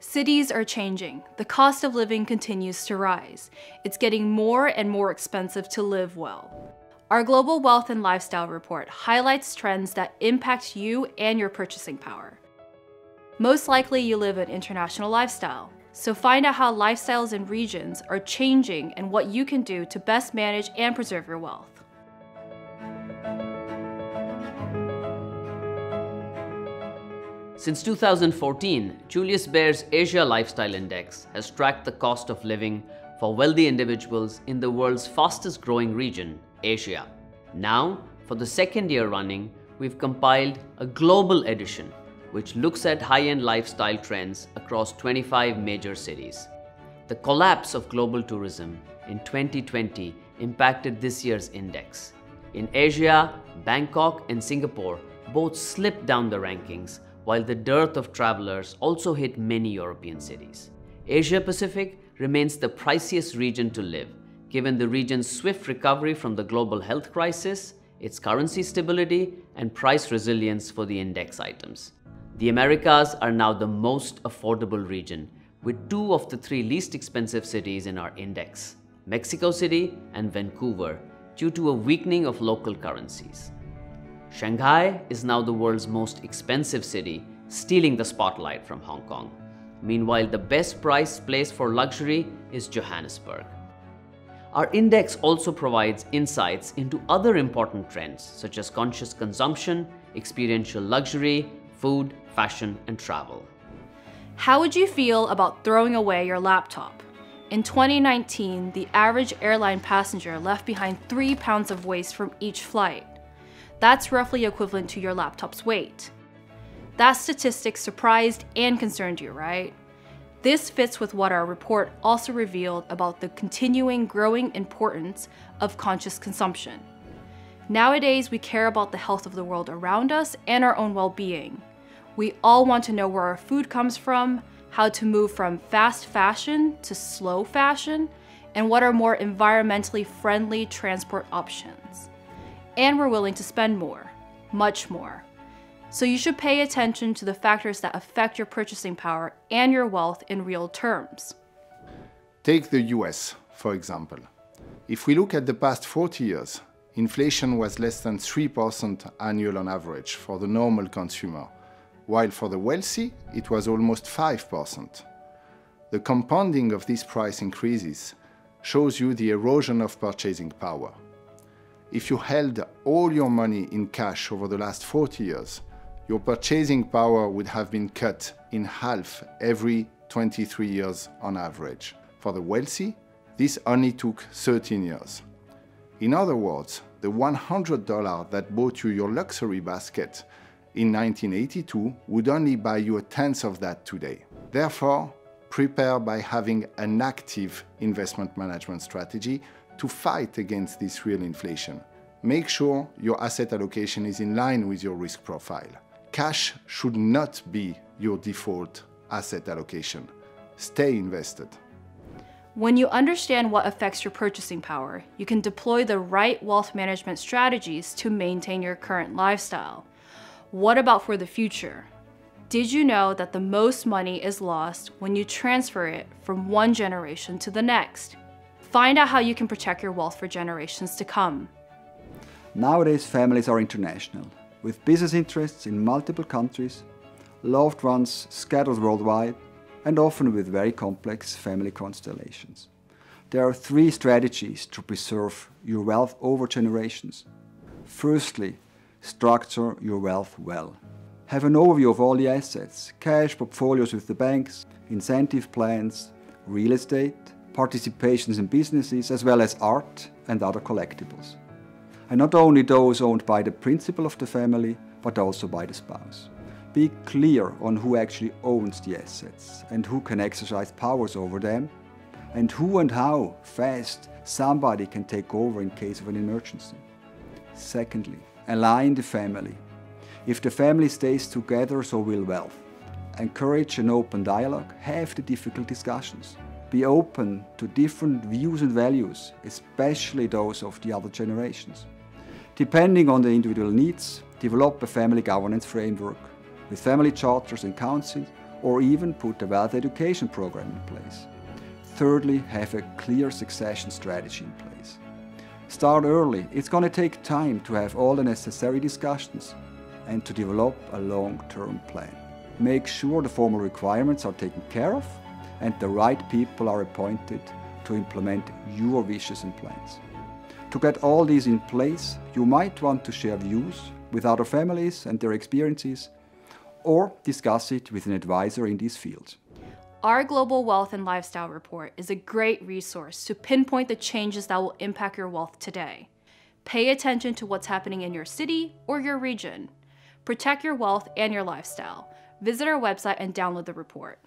Cities are changing. The cost of living continues to rise. It's getting more and more expensive to live well. Our Global Wealth and Lifestyle Report highlights trends that impact you and your purchasing power. Most likely you live an international lifestyle, so find out how lifestyles and regions are changing and what you can do to best manage and preserve your wealth. Since 2014, Julius Baer's Asia Lifestyle Index has tracked the cost of living for wealthy individuals in the world's fastest growing region, Asia. Now, for the second year running, we've compiled a global edition which looks at high-end lifestyle trends across 25 major cities. The collapse of global tourism in 2020 impacted this year's index. In Asia, Bangkok and Singapore both slipped down the rankings, while the dearth of travelers also hit many European cities. Asia Pacific remains the priciest region to live, given the region's swift recovery from the global health crisis, its currency stability, and price resilience for the index items. The Americas are now the most affordable region, with 2 of the 3 least expensive cities in our index, Mexico City and Vancouver, due to a weakening of local currencies. Shanghai is now the world's most expensive city, stealing the spotlight from Hong Kong. Meanwhile, the best priced place for luxury is Johannesburg. Our index also provides insights into other important trends such as conscious consumption, experiential luxury, food, fashion, and travel. How would you feel about throwing away your laptop? In 2019, the average airline passenger left behind 3 pounds of waste from each flight. That's roughly equivalent to your laptop's weight. That statistic surprised and concerned you, right? This fits with what our report also revealed about the continuing growing importance of conscious consumption. Nowadays, we care about the health of the world around us and our own well-being. We all want to know where our food comes from, how to move from fast fashion to slow fashion, and what are more environmentally friendly transport options. And we're willing to spend more, much more. So you should pay attention to the factors that affect your purchasing power and your wealth in real terms. Take the US, for example. If we look at the past 40 years, inflation was less than 3% annual on average for the normal consumer, while for the wealthy, it was almost 5%. The compounding of these price increases shows you the erosion of purchasing power. If you held all your money in cash over the last 40 years, your purchasing power would have been cut in half every 23 years on average. For the wealthy, this only took 13 years. In other words, the $100 that bought you your luxury basket in 1982 would only buy you 1/10 of that today. Therefore, prepare by having an active investment management strategy to fight against this real inflation. Make sure your asset allocation is in line with your risk profile. Cash should not be your default asset allocation. Stay invested. When you understand what affects your purchasing power, you can deploy the right wealth management strategies to maintain your current lifestyle. What about for the future? Did you know that the most money is lost when you transfer it from one generation to the next? Find out how you can protect your wealth for generations to come. Nowadays, families are international, with business interests in multiple countries, loved ones scattered worldwide, and often with very complex family constellations. There are 3 strategies to preserve your wealth over generations. Firstly, structure your wealth well. Have an overview of all the assets, cash portfolios with the banks, incentive plans, real estate, participations in businesses, as well as art and other collectibles. And not only those owned by the principal of the family, but also by the spouse. Be clear on who actually owns the assets and who can exercise powers over them, and who and how fast somebody can take over in case of an emergency. Secondly, align the family. If the family stays together, so will wealth. Encourage an open dialogue, have the difficult discussions. Be open to different views and values, especially those of the other generations. Depending on the individual needs, develop a family governance framework with family charters and councils or even put a wealth education program in place. Thirdly, have a clear succession strategy in place. Start early. It's going to take time to have all the necessary discussions and to develop a long-term plan. Make sure the formal requirements are taken care of and the right people are appointed to implement your wishes and plans. To get all these in place, you might want to share views with other families and their experiences, or discuss it with an advisor in these fields. Our Global Wealth and Lifestyle Report is a great resource to pinpoint the changes that will impact your wealth today. Pay attention to what's happening in your city or your region. Protect your wealth and your lifestyle. Visit our website and download the report.